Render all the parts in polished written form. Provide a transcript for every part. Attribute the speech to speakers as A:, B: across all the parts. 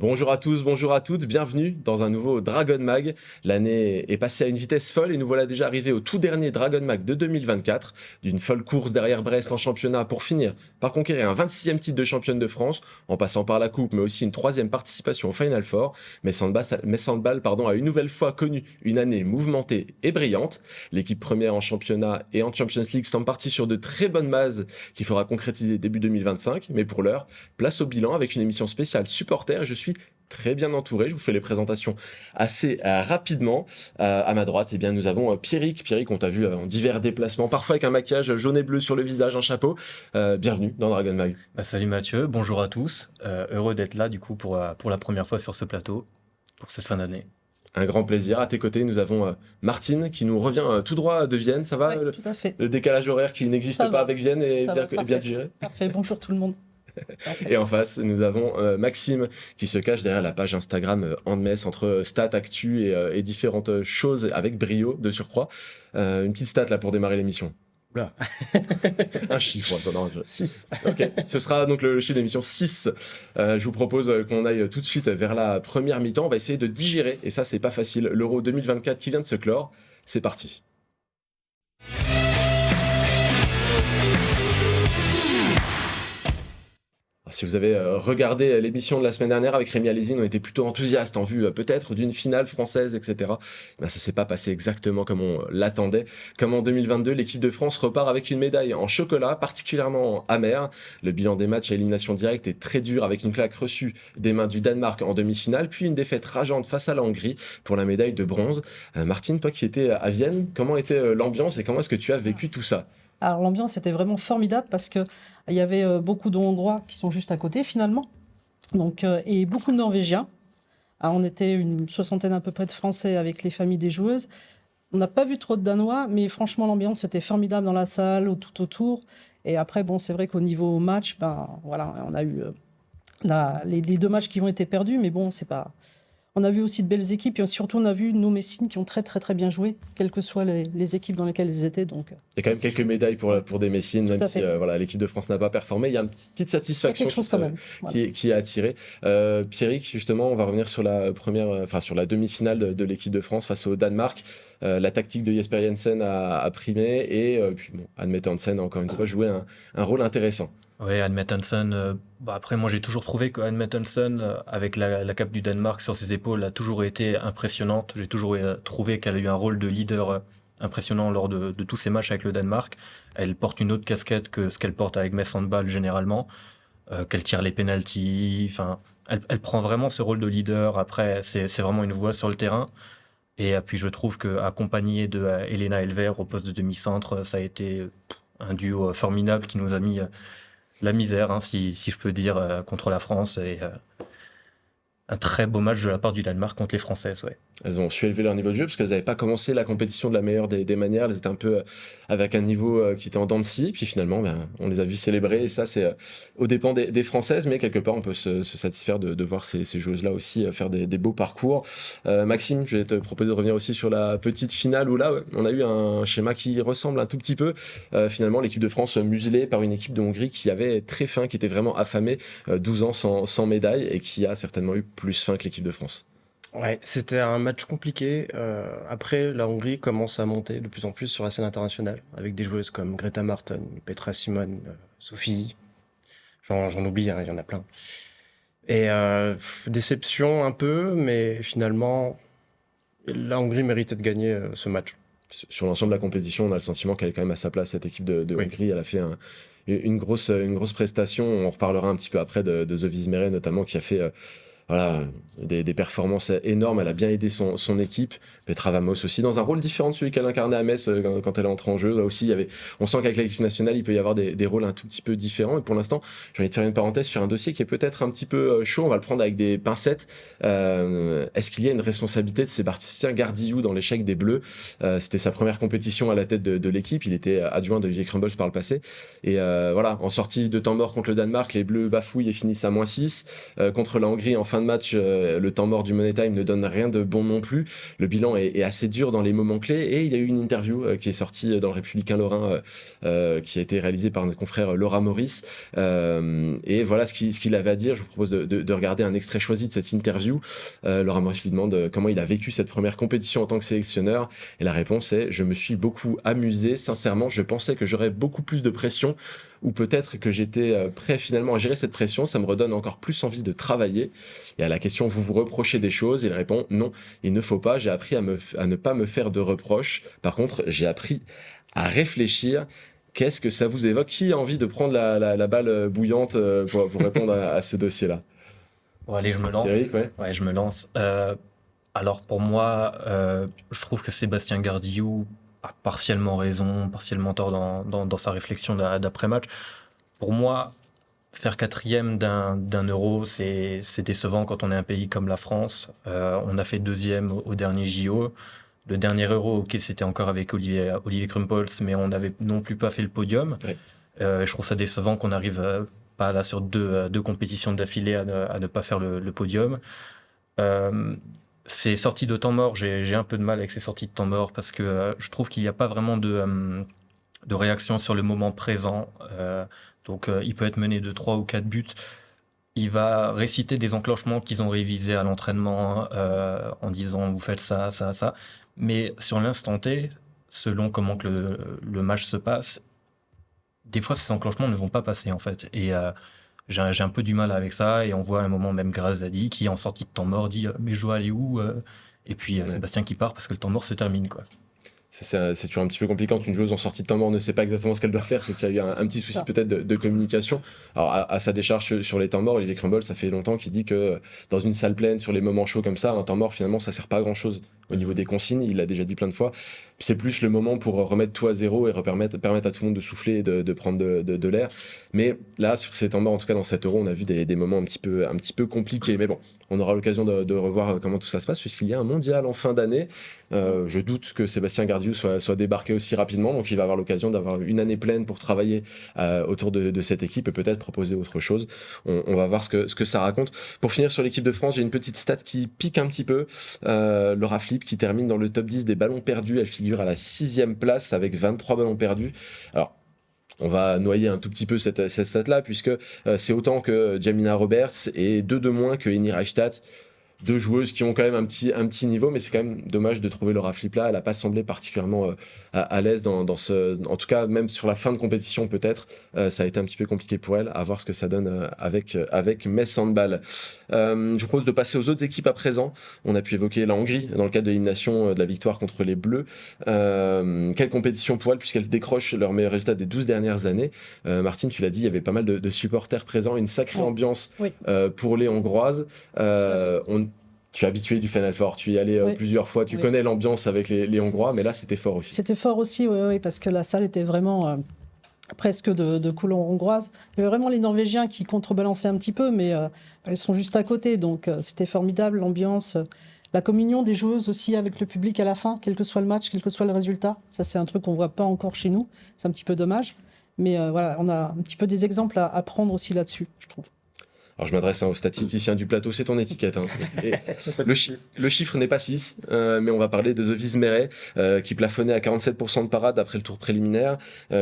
A: Bonjour à tous, bonjour à toutes, bienvenue dans un nouveau Dragon Mag. L'année est passée à une vitesse folle et nous voilà déjà arrivés au tout dernier Dragon Mag de 2024, d'une folle course derrière Brest en championnat pour finir par conquérir un 26e titre de championne de France, en passant par la coupe mais aussi une troisième participation au Final Four. Metz Handball a une nouvelle fois connu une année mouvementée et brillante. L'équipe première en championnat et en Champions League semble partie sur de très bonnes bases qu'il faudra concrétiser début 2025, mais pour l'heure, place au bilan avec une émission spéciale supporter et je suis très bien entouré. Je vous fais les présentations assez rapidement. À ma droite, eh bien, nous avons Pierrick. Pierrick, on t'a vu en divers déplacements, parfois avec un maquillage jaune et bleu sur le visage, un chapeau. Bienvenue dans Dragon Mag.
B: Salut Mathieu, bonjour à tous. Heureux d'être là du coup pour la première fois sur ce plateau pour cette fin d'année.
A: Un grand plaisir. À tes côtés, nous avons Martine qui nous revient tout droit de Vienne. Ça va?
C: Oui, tout à fait.
A: Le décalage horaire qui n'existe pas avec Vienne est bien géré.
C: Parfait, bonjour tout le monde.
A: Et en face, nous avons Maxime qui se cache derrière la page Instagram Handmess entre stats, actu et différentes choses avec brio de surcroît. Une petite stat là pour démarrer l'émission.
B: Oula.
A: Un chiffre, non,
B: 6.
A: Ok, ce sera donc le chiffre d'émission 6. Je vous propose qu'on aille tout de suite vers la première mi-temps. On va essayer de digérer, et ça c'est pas facile, l'Euro 2024 qui vient de se clore. C'est parti. Si vous avez regardé l'émission de la semaine dernière avec Rémi Alézine, on était plutôt enthousiaste en vue peut-être d'une finale française, etc. Ben, ça s'est pas passé exactement comme on l'attendait. Comme en 2022, l'équipe de France repart avec une médaille en chocolat particulièrement amère. Le bilan des matchs à élimination directe est très dur avec une claque reçue des mains du Danemark en demi-finale, puis une défaite rageante face à la Hongrie pour la médaille de bronze. Martine, toi qui étais à Vienne, comment était l'ambiance et comment est-ce que tu as vécu tout ça ?
C: Alors l'ambiance était vraiment formidable parce qu'il y avait beaucoup de Hongrois qui sont juste à côté finalement, donc, et beaucoup de Norvégiens. Alors, on était une soixantaine à peu près de Français avec les familles des joueuses. On n'a pas vu trop de Danois, mais franchement l'ambiance était formidable dans la salle, tout autour. Et après, bon, c'est vrai qu'au niveau match, voilà, on a eu les deux matchs qui ont été perdus, mais bon, c'est pas... On a vu aussi de belles équipes et surtout on a vu nos Messines qui ont très très très bien joué, quelles que soient les équipes dans lesquelles ils étaient. Donc,
A: il y a quand même quelques médailles pour des Messines, même si l'équipe de France n'a pas performé. Il y a une petite satisfaction qui est attirée. Pierrick, justement, on va revenir sur sur la demi-finale de l'équipe de France face au Danemark. La tactique de Jesper Jensen a primé et puis bon, Anne Mette Hansen a encore une fois joué un rôle intéressant.
B: Oui, Anne Mette Hansen, après moi j'ai toujours trouvé qu'Anne Mette Hansen, avec la cape du Danemark sur ses épaules, a toujours été impressionnante. J'ai toujours trouvé qu'elle a eu un rôle de leader impressionnant lors de tous ses matchs avec le Danemark. Elle porte une autre casquette que ce qu'elle porte avec Metz Handball généralement, qu'elle tire les pénaltys, enfin, elle prend vraiment ce rôle de leader. Après, c'est vraiment une voix sur le terrain. Et puis je trouve qu'accompagnée de Elena Elver au poste de demi-centre, ça a été un duo formidable qui nous a mis la misère, si je peux dire, contre la France. Et un très beau match de la part du Danemark contre les Françaises, ouais.
A: Elles ont su élever leur niveau de jeu parce qu'elles n'avaient pas commencé la compétition de la meilleure des manières. Elles étaient un peu avec un niveau qui était en dents de scie. Puis finalement, on les a vues célébrer. Et ça, c'est aux dépens des Françaises. Mais quelque part, on peut se satisfaire de voir ces joueuses-là aussi faire des beaux parcours. Maxime, je vais te proposer de revenir aussi sur la petite finale où là, on a eu un schéma qui ressemble un tout petit peu. Finalement, l'équipe de France muselée par une équipe de Hongrie qui avait très faim, qui était vraiment affamée. 12 ans sans médaille et qui a certainement eu plus faim que l'équipe de France.
D: Ouais, c'était un match compliqué. Après, la Hongrie commence à monter de plus en plus sur la scène internationale, avec des joueuses comme Greta Martin, Petra Simon, Sophie. J'en oublie, il y en a plein. Et déception un peu, mais finalement, la Hongrie méritait de gagner ce match.
A: Sur l'ensemble de la compétition, on a le sentiment qu'elle est quand même à sa place, cette équipe de Hongrie. Elle a fait une grosse prestation. On reparlera un petit peu après de The Vizmere notamment, qui a fait... des performances énormes. Elle a bien aidé son équipe. Petra Vamos aussi, dans un rôle différent de celui qu'elle incarnait à Metz quand elle est entrée en jeu. Là aussi, on sent qu'avec l'équipe nationale, il peut y avoir des rôles un tout petit peu différents. Et pour l'instant, j'ai envie de faire une parenthèse sur un dossier qui est peut-être un petit peu chaud. On va le prendre avec des pincettes. Est-ce qu'il y a une responsabilité de Sébastien Gardillou dans l'échec des Bleus ? C'était sa première compétition à la tête de l'équipe. Il était adjoint d'Olivier Crumbles par le passé. Et en sortie de temps mort contre le Danemark, les Bleus bafouillent et finissent à -6. Contre la Hongrie en fin de match, le temps mort du Money Time ne donne rien de bon non plus. Le bilan est assez dur dans les moments clés et il y a eu une interview qui est sortie dans le Républicain Lorrain qui a été réalisée par notre confrère Laura Maurice. Et voilà ce qu'il avait à dire. Je vous propose de regarder un extrait choisi de cette interview. Laura Maurice lui demande comment il a vécu cette première compétition en tant que sélectionneur. Et la réponse est: je me suis beaucoup amusé. Sincèrement, je pensais que j'aurais beaucoup plus de pression, ou peut-être que j'étais prêt finalement à gérer cette pression. Ça me redonne encore plus envie de travailler. Et à la question: vous vous reprochez des choses? Il répond: non, il ne faut pas. J'ai appris à ne pas me faire de reproches. Par contre, j'ai appris à réfléchir. Qu'est-ce que ça vous évoque? Qui a envie de prendre la balle bouillante pour répondre à ce dossier-là?
B: Bon, allez, je me lance.
A: Thierry, ouais.
B: Ouais, je me lance. Alors pour moi, je trouve que Sébastien Gardiou a partiellement raison, partiellement tort dans sa réflexion d'après-match. Pour moi, faire quatrième d'un euro, c'est décevant quand on est un pays comme la France. On a fait deuxième au dernier JO. Le dernier euro, ok, c'était encore avec Olivier Krumpholz, mais on n'avait non plus pas fait le podium.
A: Ouais.
B: Je trouve ça décevant qu'on arrive pas là sur deux compétitions d'affilée à ne pas faire le podium. Ces sorties de temps mort, j'ai un peu de mal avec ces sorties de temps mort parce que je trouve qu'il n'y a pas vraiment de réaction sur le moment présent. Donc il peut être mené de 3 ou 4 buts. Il va réciter des enclenchements qu'ils ont révisés à l'entraînement en disant vous faites ça, ça, ça. Mais sur l'instant T, selon comment que le match se passe, des fois ces enclenchements ne vont pas passer en fait. Et j'ai un peu du mal avec ça. Et on voit à un moment même Grazadi qui en sortie de temps mort dit mais je dois aller où Et puis Sébastien qui part parce que le temps mort se termine quoi.
A: C'est toujours un petit peu compliqué quand une joueuse en sortie de temps mort ne sait pas exactement ce qu'elle doit faire. C'est qu'il y a eu un petit souci peut-être de communication. Alors à sa décharge sur les temps morts, Olivier Krumpholz, ça fait longtemps qu'il dit que dans une salle pleine, sur les moments chauds comme ça, un temps mort finalement ça sert pas à grand chose. Au niveau des consignes, il l'a déjà dit plein de fois. C'est plus le moment pour remettre tout à zéro et permettre à tout le monde de souffler et de prendre de l'air. Mais là, sur ces temps morts, en tout cas dans cet euro, on a vu des moments un petit peu compliqués. Mais bon, on aura l'occasion de revoir comment tout ça se passe, puisqu'il y a un mondial en fin d'année. Je doute que Sébastien Gardiou soit débarqué aussi rapidement, donc il va avoir l'occasion d'avoir une année pleine pour travailler autour de cette équipe et peut-être proposer autre chose. On va voir ce que ça raconte. Pour finir sur l'équipe de France, j'ai une petite stat qui pique un petit peu. Laura Flip qui termine dans le top 10 des ballons perdus, elle figure à la 6e place avec 23 ballons perdus. Alors, on va noyer un tout petit peu cette stat-là, puisque c'est autant que Jamina Roberts et 2 de moins que Henny Reichstadt. 2 joueuses qui ont quand même un petit niveau, mais c'est quand même dommage de trouver Laura Flip là. Elle n'a pas semblé particulièrement à l'aise dans ce... En tout cas, même sur la fin de compétition, peut-être, ça a été un petit peu compliqué pour elle. À voir ce que ça donne avec Metz Handball. Je vous propose de passer aux autres équipes à présent. On a pu évoquer la Hongrie dans le cadre de l'élimination de la victoire contre les Bleus. Quelle compétition pour elle, puisqu'elle décroche leur meilleur résultat des 12 dernières années. Martine, tu l'as dit, il y avait pas mal de supporters présents, une sacrée ambiance pour les Hongroises. Tu es habitué du Final Four, tu y es allé plusieurs fois, tu connais l'ambiance avec les Hongrois, mais là c'était fort aussi.
C: C'était fort aussi, oui, parce que la salle était vraiment presque de couleur hongroise. Il y avait vraiment les Norvégiens qui contrebalançaient un petit peu, mais elles sont juste à côté, donc c'était formidable, l'ambiance, la communion des joueuses aussi avec le public à la fin, quel que soit le match, quel que soit le résultat. Ça c'est un truc qu'on ne voit pas encore chez nous, c'est un petit peu dommage, mais voilà, on a un petit peu des exemples à prendre aussi là-dessus, je trouve.
A: Alors je m'adresse aux statisticiens du plateau, c'est ton étiquette. Hein. Et le chiffre n'est pas 6, mais on va parler de The Vizmere, qui plafonnait à 47% de parade après le tour préliminaire,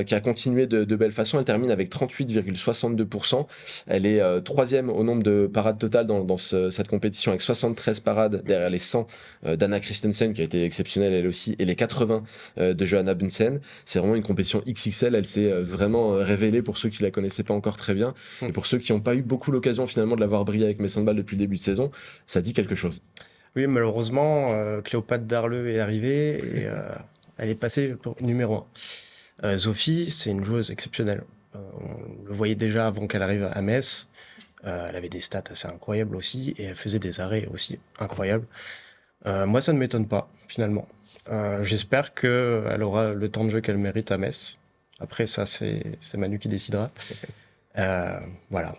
A: qui a continué de belle façon. Elle termine avec 38,62%. Elle est 3e au nombre de parades totales dans cette compétition, avec 73 parades derrière les 100 d'Anna Christensen, qui a été exceptionnelle elle aussi, et les 80 de Johanna Bunsen. C'est vraiment une compétition XXL. Elle s'est vraiment révélée pour ceux qui la connaissaient pas encore très bien, et pour ceux qui n'ont pas eu beaucoup l'occasion finalement de l'avoir brillé avec Metz Handball depuis le début de saison, ça dit quelque chose.
D: Oui, malheureusement, Cléopâtre Darleux est arrivée et elle est passée pour numéro 1. Sophie, c'est une joueuse exceptionnelle. On le voyait déjà avant qu'elle arrive à Metz. Elle avait des stats assez incroyables aussi et elle faisait des arrêts aussi incroyables. Moi, ça ne m'étonne pas, finalement. J'espère qu'elle aura le temps de jeu qu'elle mérite à Metz. Après, ça, c'est Manu qui décidera. Voilà.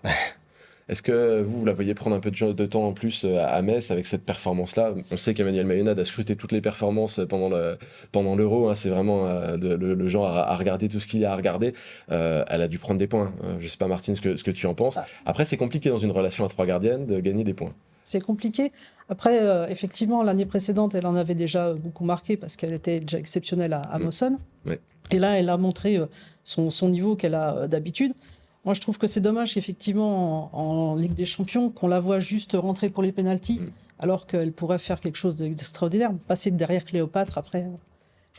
A: Est-ce que vous la voyez prendre un peu de temps en plus à Metz avec cette performance-là? On sait qu'Emmanuel Mayonnaud a scruté toutes les performances pendant l'Euro. Hein, c'est vraiment le genre à regarder tout ce qu'il y a à regarder. Elle a dû prendre des points. Je sais pas, Martine, ce que tu en penses. Après, c'est compliqué dans une relation à 3 gardiennes de gagner des points.
C: c'est compliqué. Après, effectivement, l'année précédente, elle en avait déjà beaucoup marqué parce qu'elle était déjà exceptionnelle à Moson.
A: Ouais.
C: Et là, elle a montré son niveau qu'elle a d'habitude. Moi, je trouve que c'est dommage, effectivement, en Ligue des Champions, qu'on la voit juste rentrer pour les pénaltys, alors qu'elle pourrait faire quelque chose d'extraordinaire, passer derrière Cléopâtre après.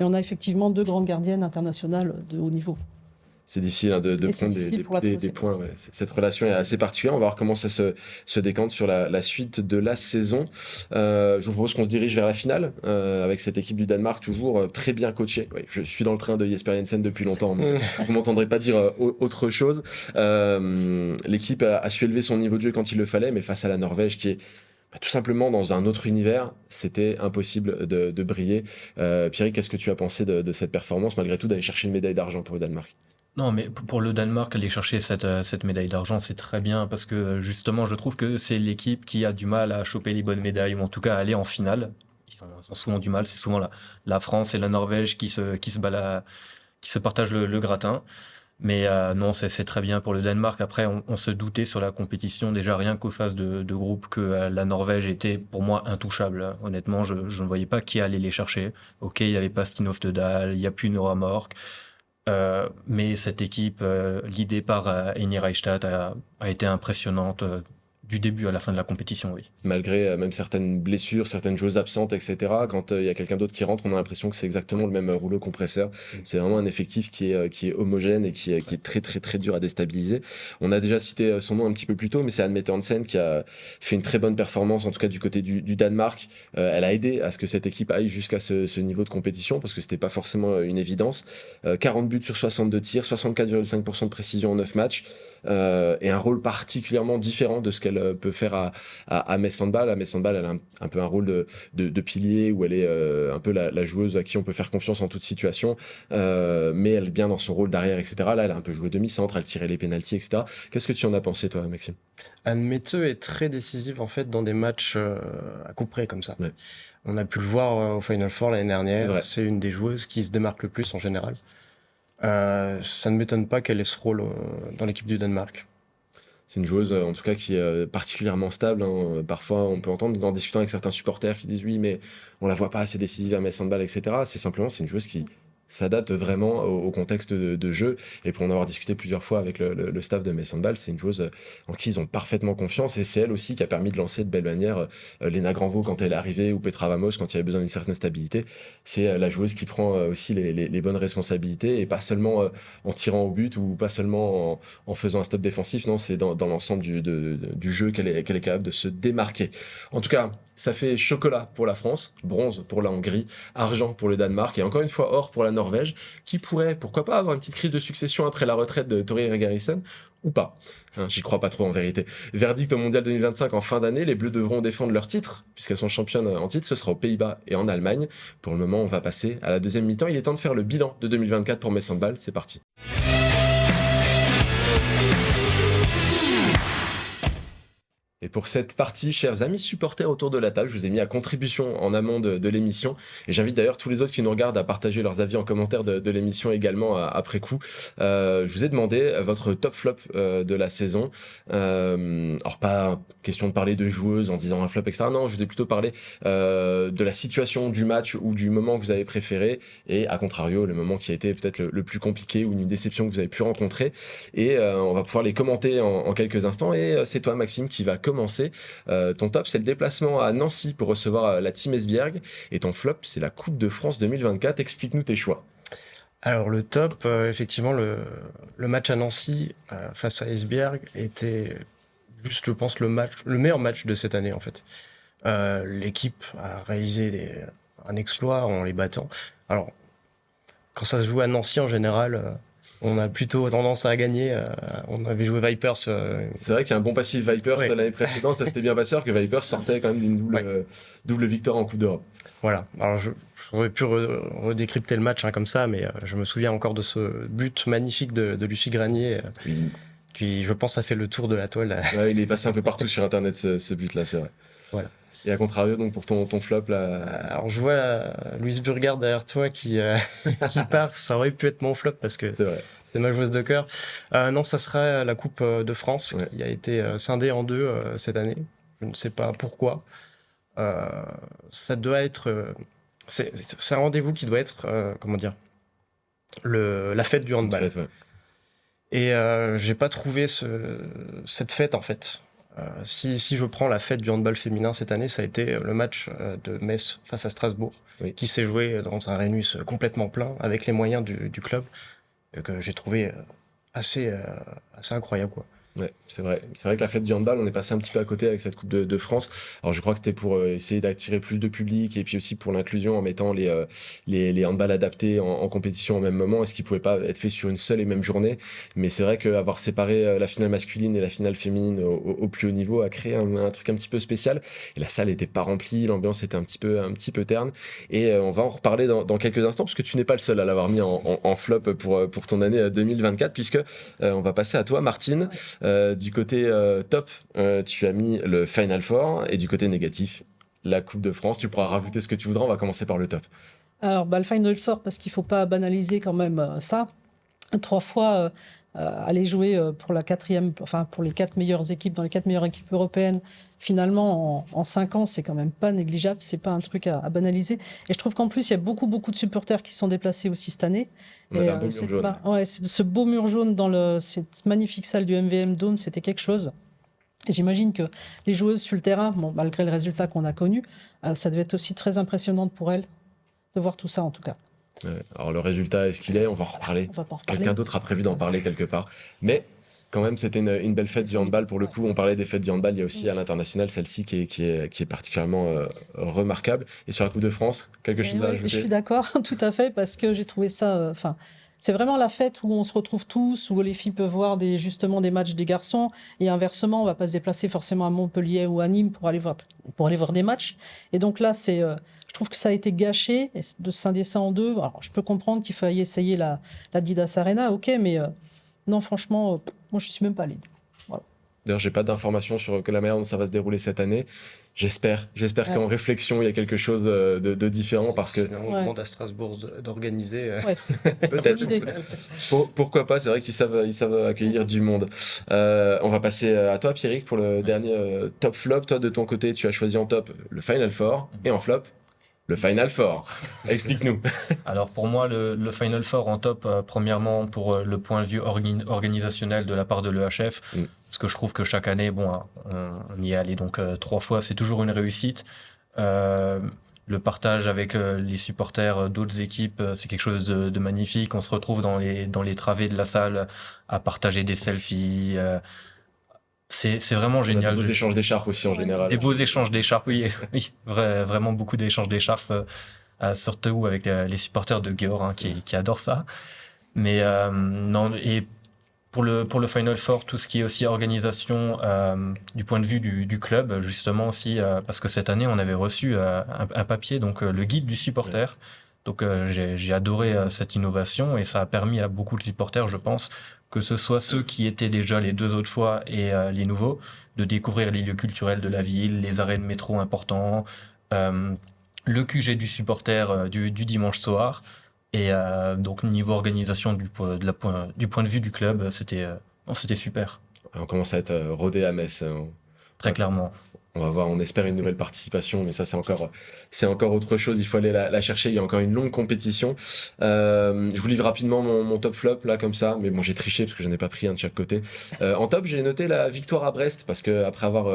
C: Et on a effectivement 2 grandes gardiennes internationales de haut niveau.
A: C'est difficile de
C: Et c'est
A: prendre
C: difficile pour la
A: des
C: troisième
A: points.
C: aussi.
A: Ouais. Cette relation est assez particulière. On va voir comment ça se décante sur la suite de la saison. Je vous propose qu'on se dirige vers la finale avec cette équipe du Danemark toujours très bien coachée. Ouais, je suis dans le train de Jesper Jensen depuis longtemps, mais vous m'entendrez pas dire autre chose. L'équipe a su élever son niveau de jeu quand il le fallait, mais face à la Norvège qui est tout simplement dans un autre univers, c'était impossible de briller. Pierrick, qu'est-ce que tu as pensé de cette performance, malgré tout, d'aller chercher une médaille d'argent pour le Danemark?
B: Non, mais pour le Danemark, aller chercher cette médaille d'argent, c'est très bien parce que justement, je trouve que c'est l'équipe qui a du mal à choper les bonnes médailles ou en tout cas à aller en finale. Ils ont souvent du mal. C'est souvent la France et la Norvège qui se partagent le gratin. Mais non, c'est très bien pour le Danemark. Après, on se doutait sur la compétition, déjà rien qu'aux phases de groupe, que la Norvège était pour moi intouchable. Honnêtement, je ne voyais pas qui allait les chercher. Ok, il n'y avait pas Stine Oftedal, il n'y a plus Nora Mork. Mais cette équipe, guidée par Heini Reichstadt, a été impressionnante du début à la fin de la compétition, oui.
A: Malgré même certaines blessures, certaines joueuses absentes, etc. Quand il y a quelqu'un d'autre qui rentre, on a l'impression que c'est exactement le même rouleau compresseur. C'est vraiment un effectif qui est homogène et qui est très très très dur à déstabiliser. On a déjà cité son nom un petit peu plus tôt, mais c'est Anne Mette Hansen qui a fait une très bonne performance, en tout cas du côté du Danemark. Elle a aidé à ce que cette équipe aille jusqu'à ce niveau de compétition, parce que c'était pas forcément une évidence. 40 buts sur 62 tirs, 64,5% de précision en 9 matchs. Et un rôle particulièrement différent de ce qu'elle peut faire à Metz Handball. À Metz Handball, elle a un peu un rôle de pilier où elle est un peu la joueuse à qui on peut faire confiance en toute situation, mais elle est bien dans son rôle d'arrière, etc. Là, elle a un peu joué demi-centre, elle tirait les pénaltys, etc. Qu'est-ce que tu en as pensé, toi, Maxime?
D: Anne Mette est très décisive en fait dans des matchs à coup près comme ça.
A: Ouais.
D: On a pu le voir au Final Four l'année
A: C'est vrai.
D: dernière. C'est une des joueuses qui se démarque le plus en général. Ça ne m'étonne pas qu'elle ait ce rôle dans l'équipe du Danemark.
A: C'est une joueuse, en tout cas, qui est particulièrement stable. Hein. Parfois, on peut entendre, en discutant avec certains supporters, qui disent oui, mais on la voit pas assez décisive à Metz Handball, etc. C'est une joueuse qui s'adapte vraiment au contexte de jeu. Et pour en avoir discuté plusieurs fois avec le staff de Metz Handball, c'est une joueuse en qui ils ont parfaitement confiance. Et c'est elle aussi qui a permis de lancer de belle manière Lena Granvaux quand elle est arrivée ou Petra Vamos quand il y avait besoin d'une certaine stabilité. C'est la joueuse qui prend aussi les bonnes responsabilités et pas seulement en tirant au but ou pas seulement en faisant un stop défensif. Non, c'est dans l'ensemble du jeu qu'elle est capable de se démarquer. En tout cas, ça fait chocolat pour la France, bronze pour la Hongrie, argent pour le Danemark et encore une fois or pour la Norvège, qui pourrait, pourquoi pas, avoir une petite crise de succession après la retraite de Tori Regarisson, ou pas. Hein, j'y crois pas trop en vérité. Verdict au Mondial 2025 en fin d'année, les Bleus devront défendre leur titre, puisqu'elles sont championnes en titre, ce sera aux Pays-Bas et en Allemagne. Pour le moment, on va passer à la deuxième mi-temps. Il est temps de faire le bilan de 2024 pour Metz Handball, c'est parti. Et pour cette partie, chers amis supporters autour de la table, je vous ai mis à contribution en amont de l'émission. Et j'invite d'ailleurs tous les autres qui nous regardent à partager leurs avis en commentaire de l'émission également après coup. Je vous ai demandé votre top flop de la saison. Alors pas question de parler de joueuses en disant un flop, etc. Non, je vous ai plutôt parlé de la situation du match ou du moment que vous avez préféré. Et à contrario, le moment qui a été peut-être le plus compliqué ou une déception que vous avez pu rencontrer. Et on va pouvoir les commenter en quelques instants. Et c'est toi, Maxime, qui va commencer. Ton top, c'est le déplacement à Nancy pour recevoir la Team Esbjerg. Et ton flop, c'est la Coupe de France 2024. Explique-nous tes choix.
D: Alors le top, effectivement, le match à Nancy face à Esbjerg était juste, je pense, le meilleur match de cette année en fait. L'équipe a réalisé un exploit en les battant. Alors, quand ça se joue à Nancy en général, on a plutôt tendance à gagner. On avait joué Vipers.
A: C'est vrai qu'il y a un bon passif Vipers l'année précédente, ça s'était bien passé, alors que Vipers sortait quand même d'une double victoire en Coupe d'Europe.
D: Voilà. Alors j'aurais pu redécrypter le match comme ça, mais je me souviens encore de ce but magnifique de Lucie Granier, qui, je pense, a fait le tour de la toile.
A: Ouais, il est passé un peu partout sur Internet, ce but-là, c'est vrai. Voilà. Et à contrario, donc pour ton flop là.
D: Alors je vois Louise Burgard derrière toi qui part. Ça aurait pu être mon flop parce que c'est ma joueuse de cœur. Non, ça serait la Coupe de France qui a été scindée en deux cette année. Je ne sais pas pourquoi. Ça doit être... c'est un rendez-vous qui doit être, comment dire, la fête du
A: En
D: handball.
A: fait, ouais.
D: Et j'ai pas trouvé cette fête, en fait. Si je prends la fête du handball féminin cette année, ça a été le match de Metz face à Strasbourg,
A: Oui.
D: qui s'est joué dans un Rhenus complètement plein, avec les moyens du club, que j'ai trouvé assez incroyable, quoi.
A: Ouais, c'est vrai. C'est vrai que la fête du handball, on est passé un petit peu à côté avec cette Coupe de France. Alors, je crois que c'était pour essayer d'attirer plus de public et puis aussi pour l'inclusion en mettant les handballs adaptés en compétition au même moment, ce qui pouvait pas être fait sur une seule et même journée. Mais c'est vrai qu'avoir séparé la finale masculine et la finale féminine au plus haut niveau a créé un truc un petit peu spécial. Et la salle était pas remplie, l'ambiance était un petit peu terne. Et on va en reparler dans quelques instants, parce que tu n'es pas le seul à l'avoir mis en flop pour ton année 2024, puisque on va passer à toi, Martine. Du côté top, tu as mis le Final Four, et du côté négatif, la Coupe de France. Tu pourras rajouter ce que tu voudras, on va commencer par le top.
C: Alors, le Final Four, parce qu'il ne faut pas banaliser quand même ça. 3 fois aller jouer pour la quatrième, enfin pour les 4 meilleures équipes, dans les 4 meilleures équipes européennes, finalement en 5 ans, c'est quand même pas négligeable, c'est pas un truc à banaliser. Et je trouve qu'en plus, il y a beaucoup de supporters qui sont déplacés aussi cette année.
A: On avait un beau mur jaune.
C: Ce beau mur jaune dans cette magnifique salle du MVM Dome, c'était quelque chose. Et j'imagine que les joueuses sur le terrain, bon, malgré le résultat qu'on a connu, ça devait être aussi très impressionnant pour elles de voir tout ça en tout cas.
A: Alors le résultat est ce qu'il est, on va en reparler.
C: On va pas en reparler.
A: Quelqu'un d'autre a prévu d'en parler quelque part. Mais quand même, c'était une belle fête du handball. Pour le coup, on parlait des fêtes du handball, il y a aussi à l'international celle-ci qui est particulièrement remarquable. Et sur la Coupe de France, quelque chose à ajouter?
C: Je suis d'accord, tout à fait, parce que j'ai trouvé ça... c'est vraiment la fête où on se retrouve tous, où les filles peuvent voir justement des matchs des garçons, et inversement, on ne va pas se déplacer forcément à Montpellier ou à Nîmes pour aller voir des matchs. Et donc là, je trouve que ça a été gâché de scinder ça en deux. Alors, je peux comprendre qu'il fallait essayer la Didas Arena, ok, mais non, franchement, moi, je ne suis même pas allé. Voilà.
A: D'ailleurs, j'ai pas d'informations sur la manière dont ça va se dérouler cette année. J'espère qu'en réflexion, il y a quelque chose de différent, parce que
D: On demande à Strasbourg d'organiser.
C: Ouais.
A: peut-être. Pourquoi pas, c'est vrai qu'ils savent accueillir du monde. On va passer à toi, Pierrick, pour le dernier top flop. Toi, de ton côté, tu as choisi en top le Final Four, et en flop, le Final Four. Explique-nous.
B: Alors pour moi, le Final Four en top, premièrement pour le point de vue organisationnel de la part de l'EHF, parce que je trouve que chaque année, bon, on y est allé donc 3 fois, c'est toujours une réussite. Le partage avec les supporters d'autres équipes, c'est quelque chose de magnifique. On se retrouve dans les travées de la salle à partager des selfies. C'est vraiment génial.
A: Des beaux échanges d'écharpes aussi en général.
B: Des beaux échanges d'écharpes, oui, oui, vraiment beaucoup d'échanges d'écharpes, surtout avec les supporters de Győr qui adorent ça. Mais non, et pour le Final Four, tout ce qui est aussi organisation du point de vue du club, justement aussi, parce que cette année on avait reçu un papier, donc le guide du supporter. Ouais. Donc j'ai adoré cette innovation, et ça a permis à beaucoup de supporters, je pense, que ce soit ceux qui étaient déjà les 2 autres fois et les nouveaux, de découvrir les lieux culturels de la ville, les arrêts de métro importants, le QG du supporter du dimanche soir. Et donc niveau organisation du point de vue du club, c'était super.
A: On commence à être rodé à Metz.
B: Très clairement.
A: On va voir, on espère une nouvelle participation, mais ça c'est encore autre chose, il faut aller la chercher, il y a encore une longue compétition. Je vous livre rapidement mon top flop là comme ça, mais bon, j'ai triché parce que j'en ai pas pris un de chaque côté. En top, j'ai noté la victoire à Brest, parce que après avoir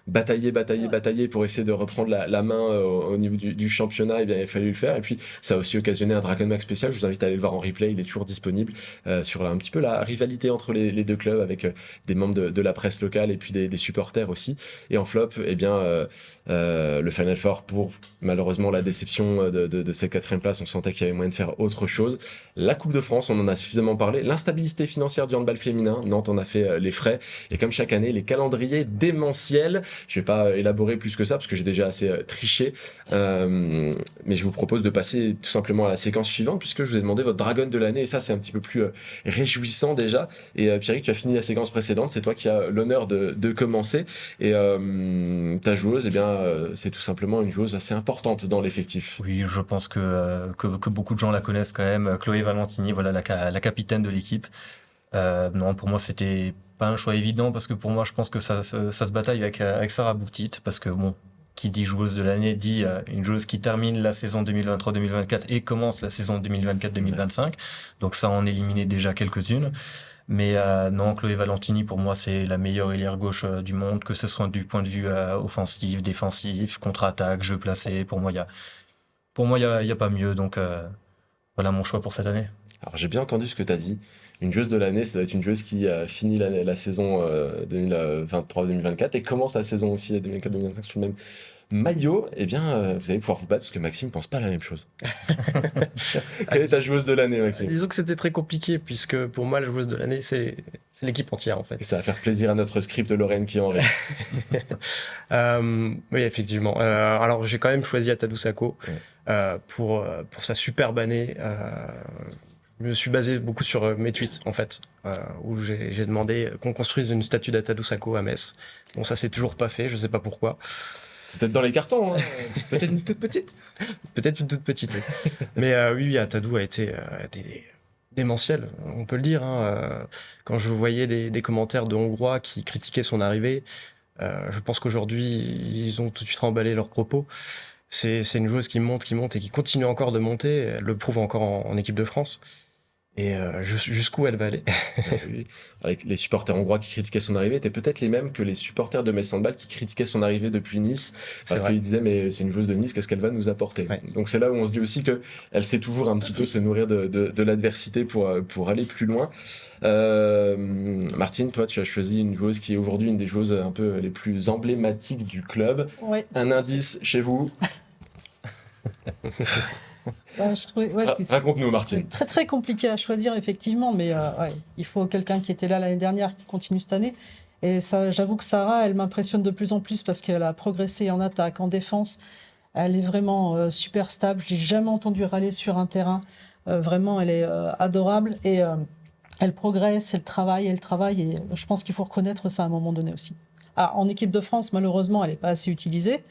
A: bataillé pour essayer de reprendre la main au niveau du championnat, eh bien, il a fallu le faire. Et puis ça a aussi occasionné un Dragon Max spécial, je vous invite à aller le voir en replay, il est toujours disponible, sur un petit peu la rivalité entre les 2 clubs, avec des membres de la presse locale et puis des supporters aussi. Et en flop, eh bien, le Final Four, pour malheureusement la déception de cette 4e place, on sentait qu'il y avait moyen de faire autre chose. La Coupe de France, on en a suffisamment parlé. L'instabilité financière du handball féminin, Nantes en a fait les frais. Et comme chaque année, les calendriers démentiels. Je vais pas élaborer plus que ça, parce que j'ai déjà assez triché. Mais je vous propose de passer tout simplement à la séquence suivante, puisque je vous ai demandé votre Dragon de l'année. Et ça, c'est un petit peu plus réjouissant déjà. Et Pierrick, tu as fini la séquence précédente. C'est toi qui as l'honneur de commencer. Et ta joueuse, eh bien, c'est tout simplement une joueuse assez importante dans l'effectif.
B: Oui, je pense que beaucoup de gens la connaissent quand même. Chloé Valentini, voilà la capitaine de l'équipe. Non, pour moi, c'était pas un choix évident parce que pour moi, je pense que ça se bataille avec Sarah Boutit parce que bon, qui dit joueuse de l'année dit une joueuse qui termine la saison 2023-2024 et commence la saison 2024-2025. Donc ça en éliminait déjà quelques-unes. Mais non, Chloé Valentini, pour moi, c'est la meilleure ailière gauche du monde, que ce soit du point de vue offensif, défensif, contre-attaque, jeu placé. Pour moi, il y a pas mieux. Donc voilà mon choix pour cette année.
A: Alors j'ai bien entendu ce que tu as dit. Une joueuse de l'année, ça doit être une joueuse qui finit la saison 2023-2024 et commence la saison aussi 2024-2025 sur le même maillot. Eh bien, vous allez pouvoir vous battre parce que Maxime ne pense pas la même chose. Quelle est ta joueuse de l'année, Maxime?
D: Disons que c'était très compliqué, puisque pour moi, la joueuse de l'année, c'est l'équipe entière, en fait.
A: Et ça va faire plaisir à notre script Lorraine qui en rêve.
D: Oui, effectivement. Alors, j'ai quand même choisi Atadou Sakho pour sa superbe année. Je me suis basé beaucoup sur mes tweets, en fait, où j'ai demandé qu'on construise une statue d'Atadou Sakho à Metz. Bon, ça s'est toujours pas fait, je sais pas pourquoi.
A: C'est peut-être dans les cartons, hein. Peut-être une toute petite.
D: Peut-être une toute petite. Mais oui, Atadou a été démentiel, on peut le dire. Hein. Quand je voyais des commentaires de Hongrois qui critiquaient son arrivée, je pense qu'aujourd'hui, ils ont tout de suite remballé leurs propos. C'est une joueuse qui monte et qui continue encore de monter. Elle le prouve encore en équipe de France. Et jusqu'où elle va aller.
A: Oui. Avec les supporters hongrois qui critiquaient son arrivée étaient peut-être les mêmes que les supporters de Metz Handball qui critiquaient son arrivée depuis Nice parce qu'ils disaient mais c'est une joueuse de Nice, qu'est-ce qu'elle va nous apporter?
D: Ouais.
A: Donc c'est là où on se dit aussi que elle sait toujours un petit peu se nourrir de l'adversité pour aller plus loin. Martine, toi tu as choisi une joueuse qui est aujourd'hui une des joueuses un peu les plus emblématiques du club.
C: Ouais.
A: Un indice chez vous?
C: Je trouvais,
A: Raconte-nous, Martine.
C: c'est très très compliqué à choisir effectivement, mais il faut quelqu'un qui était là l'année dernière qui continue cette année. Et ça, j'avoue que Sarah, elle m'impressionne de plus en plus parce qu'elle a progressé en attaque, en défense. Elle est vraiment super stable. Je l'ai jamais entendu râler sur un terrain. Vraiment, elle est adorable et elle progresse, elle travaille et je pense qu'il faut reconnaître ça à un moment donné aussi. Ah, en équipe de France, malheureusement, elle n'est pas assez utilisée.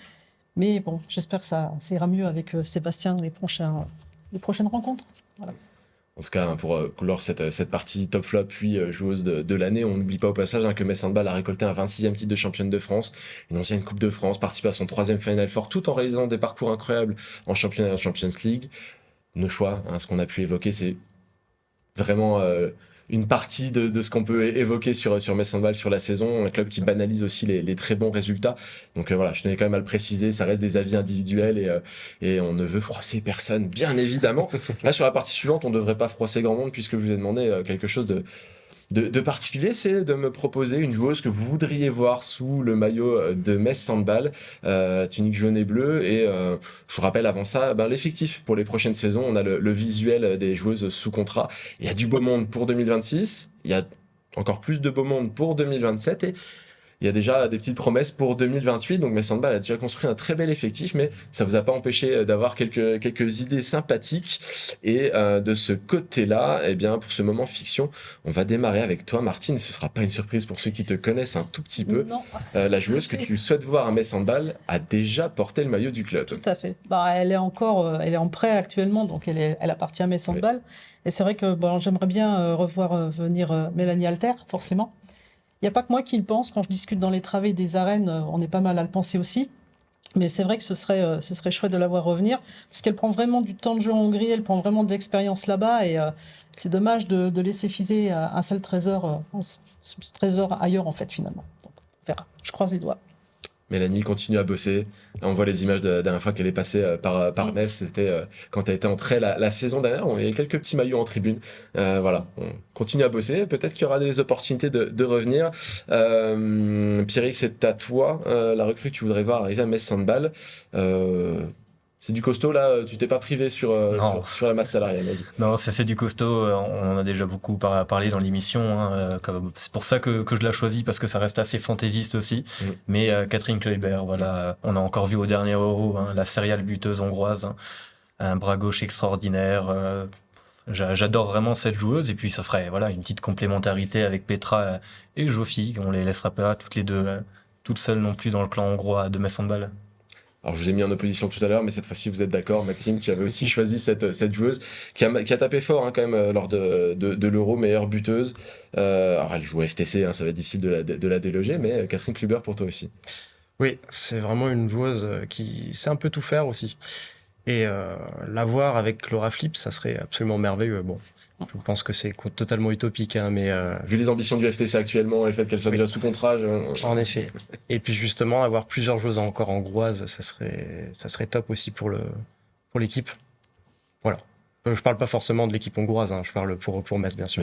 C: Mais bon, j'espère que ça ira mieux avec Sébastien dans les prochaines rencontres. Voilà.
A: En tout cas, pour clore cette partie top flop, puis joueuse de l'année, on n'oublie pas au passage que Metz Handball a récolté un 26e titre de championne de France, une ancienne Coupe de France, participé à son 3e Final Four, tout en réalisant des parcours incroyables en championnat et en Champions League. Nos choix, ce qu'on a pu évoquer, c'est vraiment une partie de ce qu'on peut évoquer sur Metz Handball sur la saison, un club qui banalise aussi les très bons résultats. Donc voilà, je tenais quand même à le préciser, ça reste des avis individuels et on ne veut froisser personne, bien évidemment. Là, sur la partie suivante, on ne devrait pas froisser grand monde puisque je vous ai demandé quelque chose de particulier, c'est de me proposer une joueuse que vous voudriez voir sous le maillot de Metz Handball, tunique jaune et bleue. Et je vous rappelle avant ça, l'effectif pour les prochaines saisons. On a le visuel des joueuses sous contrat. Il y a du beau monde pour 2026. Il y a encore plus de beau monde pour 2027. Et il y a déjà des petites promesses pour 2028. Donc Metz Handball a déjà construit un très bel effectif, mais ça vous a pas empêché d'avoir quelques idées sympathiques. Et de ce côté-là, eh bien, pour ce moment fiction, on va démarrer avec toi, Martine. Ce sera pas une surprise pour ceux qui te connaissent un tout petit peu.
C: Non.
A: La joueuse que tu souhaites voir à Metz Handball a déjà porté le maillot du club.
C: Tout à fait. Elle est en prêt actuellement, donc elle appartient à Metz Handball. Et c'est vrai que j'aimerais bien revoir venir Mélanie Alter, forcément. Il n'y a pas que moi qui le pense. Quand je discute dans les travées des arènes, on est pas mal à le penser aussi. Mais c'est vrai que ce serait chouette de la voir revenir, parce qu'elle prend vraiment du temps de jeu en Hongrie, elle prend vraiment de l'expérience là-bas, et c'est dommage de laisser fiser un seul trésor ailleurs, en fait, finalement. Donc, on verra. Je croise les doigts.
A: Mélanie continue à bosser. Là, on voit les images de la dernière fois qu'elle est passée par Metz. C'était quand elle était en prêt la saison dernière. Il y a quelques petits maillots en tribune. Voilà, on continue à bosser. Peut-être qu'il y aura des opportunités de revenir. Pierrick, c'est à toi la recrue que tu voudrais voir arriver à Metz Handball. C'est du costaud là, tu t'es pas privé sur la masse salariale, vas-y.
B: Non, c'est du costaud, on en a déjà beaucoup parlé dans l'émission, hein, c'est pour ça que je l'ai choisi, parce que ça reste assez fantaisiste aussi. Mais Catherine Kleber, voilà, on a encore vu au dernier Euro, hein, la serial buteuse hongroise, hein, un bras gauche extraordinaire. J'adore vraiment cette joueuse, et puis ça ferait une petite complémentarité avec Petra et Jofi, on les laissera pas toutes les deux toutes seules non plus dans le clan hongrois de Metz Handball.
A: Alors je vous ai mis en opposition tout à l'heure, mais cette fois-ci vous êtes d'accord, Maxime, tu avais aussi choisi cette joueuse qui a tapé fort hein, quand même lors de l'Euro, meilleure buteuse. Alors elle joue au FTC, hein, ça va être difficile de la déloger, mais Catherine Kluber pour toi aussi.
D: Oui, c'est vraiment une joueuse qui sait un peu tout faire aussi. Et la voir avec Laura Flip, ça serait absolument merveilleux. Bon, je pense que c'est totalement utopique, hein, mais
A: Vu les ambitions du FTC actuellement et le fait qu'elle soit
D: Oui.
A: déjà sous contrat,
D: en effet. Et puis justement, avoir plusieurs joueuses encore hongroises, ça serait top aussi pour l'équipe. Voilà. Je parle pas forcément de l'équipe hongroise, hein, je parle pour Metz, bien sûr.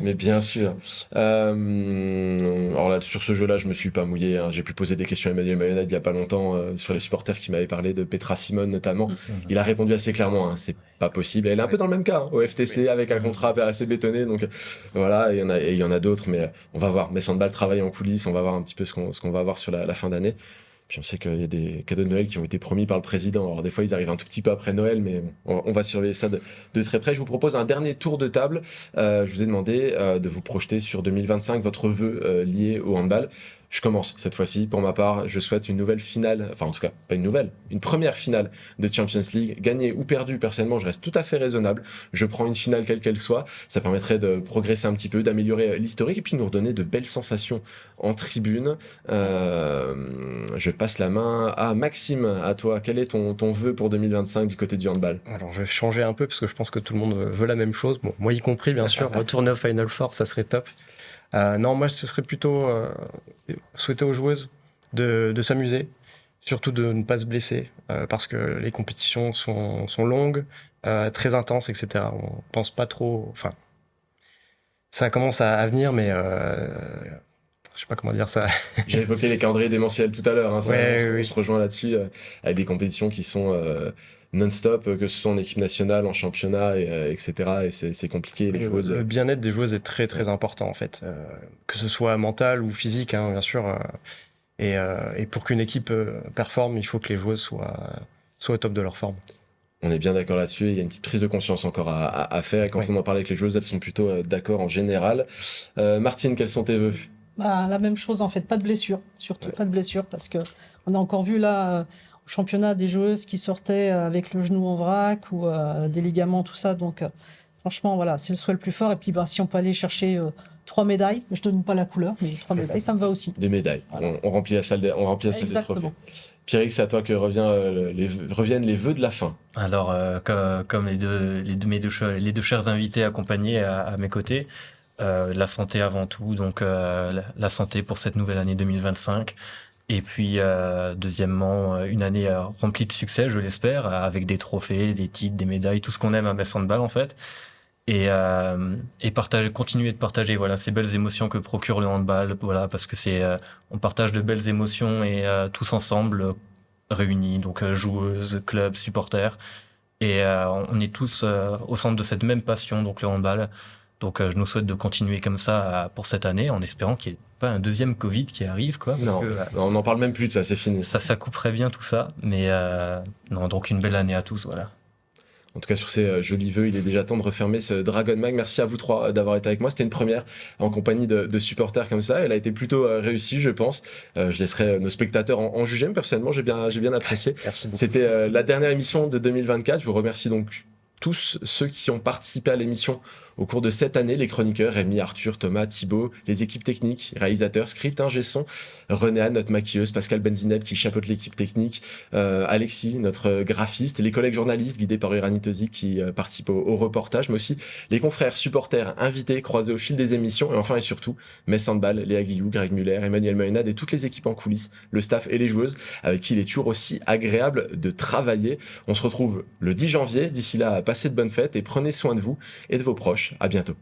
A: mais bien sûr. Alors là, sur ce jeu-là, je me suis pas mouillé. Hein. J'ai pu poser des questions à Emmanuel Mayonnaise il y a pas longtemps sur les supporters qui m'avaient parlé de Petra Simon notamment. Il a répondu assez clairement. Hein, c'est pas possible. Elle est un peu dans le même cas hein, au FTC avec un contrat assez bétonné. Donc voilà, il y en a d'autres, mais on va voir. Mais Handball travaille en coulisses. On va voir un petit peu ce qu'on va avoir sur la fin d'année. Puis on sait qu'il y a des cadeaux de Noël qui ont été promis par le président. Alors des fois, ils arrivent un tout petit peu après Noël, mais on va surveiller ça de très près. Je vous propose un dernier tour de table. Je vous ai demandé de vous projeter sur 2025, votre vœu lié au handball. Je commence cette fois-ci. Pour ma part, je souhaite une nouvelle finale, enfin en tout cas, pas une nouvelle, une première finale de Champions League. Gagnée ou perdue, personnellement, je reste tout à fait raisonnable. Je prends une finale quelle qu'elle soit. Ça permettrait de progresser un petit peu, d'améliorer l'historique et puis de nous redonner de belles sensations en tribune. Je passe la main à Maxime, à toi. Quel est ton vœu pour 2025 du côté du handball?
D: Alors je vais changer un peu parce que je pense que tout le monde veut la même chose. Bon, moi y compris, bien sûr. Retourner au Final Four, ça serait top. Non, moi ce serait plutôt souhaiter aux joueuses de s'amuser, surtout de ne pas se blesser, parce que les compétitions sont longues, très intenses, etc. On pense pas trop. Enfin, ça commence à venir, mais je sais pas comment dire ça.
A: J'ai évoqué les calendriers démentiels tout à l'heure. Hein,
D: Ouais,
A: on se rejoint là-dessus avec des compétitions qui sont non-stop, que ce soit en équipe nationale, en championnat, etc. Et c'est compliqué. Les joueuses.
D: Le bien-être des joueuses est très très important en fait, que ce soit mental ou physique, hein, bien sûr. Et pour qu'une équipe performe, il faut que les joueuses soient au top de leur forme.
A: On est bien d'accord là-dessus. Il y a une petite prise de conscience encore à faire. Et quand on en parle avec les joueuses, elles sont plutôt d'accord en général. Martine, quels sont tes vœux?
C: La même chose en fait, pas de blessure, surtout pas de blessure, parce que on a encore vu là au championnat des joueuses qui sortaient avec le genou en vrac ou des ligaments, tout ça. Donc franchement, voilà, c'est le souhait le plus fort. Et puis si on peut aller chercher 3 médailles, je ne donne pas la couleur, mais 3 médailles, ça me va aussi.
A: Des médailles. Voilà. On remplit la salle des trophées. Pierrick, c'est à toi que reviennent les vœux de la fin.
B: Alors, comme mes deux chers invités accompagnés à mes côtés, la santé avant tout, donc la santé pour cette nouvelle année 2025. Et puis, deuxièmement, une année remplie de succès, je l'espère, avec des trophées, des titres, des médailles, tout ce qu'on aime à Metz Handball, en fait. Et continuer de partager voilà, ces belles émotions que procure le handball, voilà, parce que on partage de belles émotions et tous ensemble, réunis, donc joueuses, clubs, supporters. Et on est tous au centre de cette même passion, donc le handball. Donc je nous souhaite de continuer comme ça pour cette année, en espérant qu'il n'y ait pas un deuxième Covid qui arrive, quoi.
A: Non, on n'en parle même plus de ça, c'est fini.
B: Ça couperait bien tout ça, mais non, donc une belle année à tous, voilà.
A: En tout cas, sur ces jolis vœux, il est déjà temps de refermer ce Dragon Mag. Merci à vous trois d'avoir été avec moi. C'était une première en compagnie de supporters comme ça. Elle a été plutôt réussie, je pense. Je laisserai nos spectateurs en juger. Mais personnellement, j'ai bien apprécié. C'était la dernière émission de 2024. Je vous remercie donc tous ceux qui ont participé à l'émission au cours de cette année, les chroniqueurs Rémi, Arthur, Thomas, Thibaut, les équipes techniques, réalisateurs, script, ingé son, René Anne, notre maquilleuse, Pascal Benzineb qui chapeaute l'équipe technique, Alexis, notre graphiste, les collègues journalistes guidés par Irani Tozik qui participent au reportage, mais aussi les confrères supporters invités croisés au fil des émissions, et enfin et surtout Metz Handball, Léa Guillou, Greg Muller, Emmanuel Moyenade et toutes les équipes en coulisses, le staff et les joueuses avec qui il est toujours aussi agréable de travailler. On se retrouve le 10 janvier. D'ici là, passez de bonnes fêtes et prenez soin de vous et de vos proches. À bientôt.